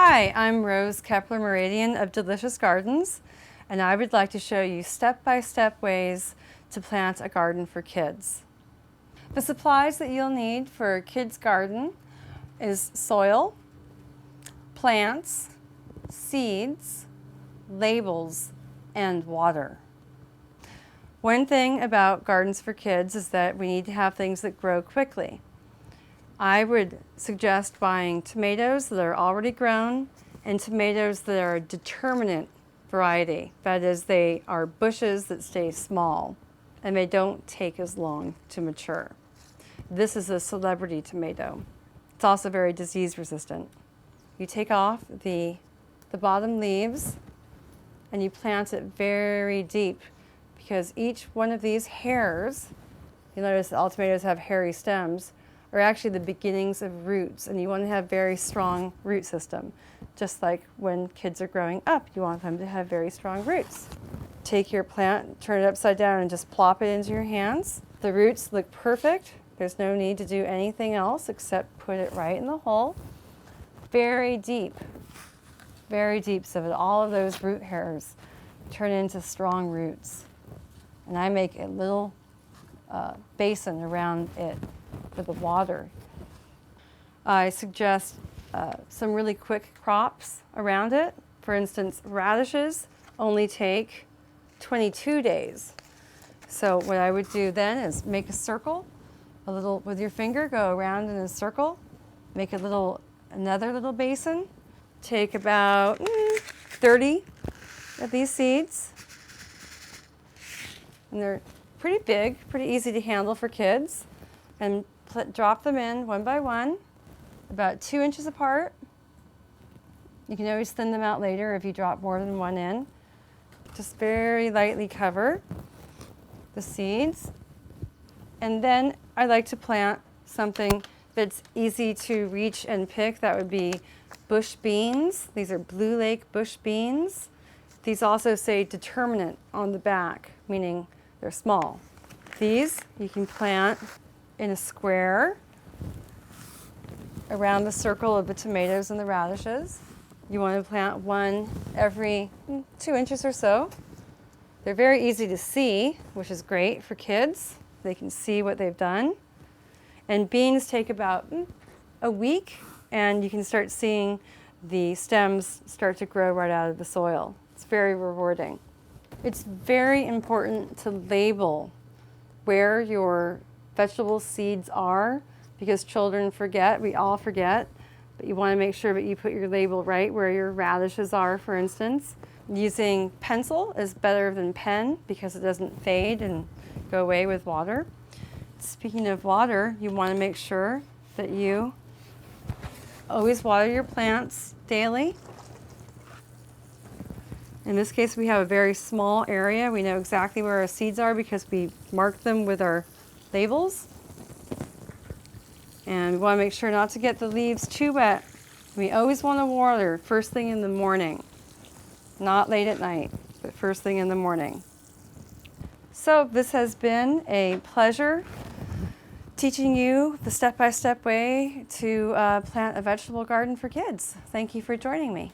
Hi, I'm Rose Keppler Meridian of Delicious Gardens, and I would like to show you step-by-step ways to plant a garden for kids. The supplies that you'll need for a kid's garden is soil, plants, seeds, labels, and water. One thing about gardens for kids is that we need to have things that grow quickly. I would suggest buying tomatoes that are already grown and tomatoes that are a determinate variety. That is, they are bushes that stay small and they don't take as long to mature. This is a celebrity tomato. It's also very disease resistant. You take off the bottom leaves and you plant it very deep, because each one of these hairs, you'll notice that all tomatoes have hairy stems, are actually the beginnings of roots, and you want to have very strong root system. Just like when kids are growing up, you want them to have very strong roots. Take your plant, turn it upside down, and just plop it into your hands. The roots look perfect. There's no need to do anything else except put it right in the hole. Very deep so that all of those root hairs turn into strong roots. And I make a little basin around it for the water. I suggest some really quick crops around it. For instance, radishes only take 22 days. So what I would do then is make a circle, a little with your finger, go around in a circle, make another little basin, take about 30 of these seeds, and they're pretty big, pretty easy to handle for kids, and drop them in one by one, about 2 inches apart. You can always thin them out later if you drop more than one in. Just very lightly cover the seeds. And then I like to plant something that's easy to reach and pick. That would be bush beans. These are Blue Lake bush beans. These also say determinate on the back, meaning they're small. These you can plant in a square around the circle of the tomatoes and the radishes. You want to plant one every 2 inches or so. They're very easy to see, which is great for kids. They can see what they've done. And beans take about a week, and you can start seeing the stems start to grow right out of the soil. It's very rewarding. It's very important to label where your vegetable seeds are, because children forget, we all forget, but you want to make sure that you put your label right where your radishes are, for instance. Using pencil is better than pen because it doesn't fade and go away with water. Speaking of water, you want to make sure that you always water your plants daily. In this case, we have a very small area. We know exactly where our seeds are because we marked them with our labels. And we want to make sure not to get the leaves too wet. We always want to water first thing in the morning, not late at night, but first thing in the morning. So this has been a pleasure teaching you the step-by-step way to plant a vegetable garden for kids. Thank you for joining me.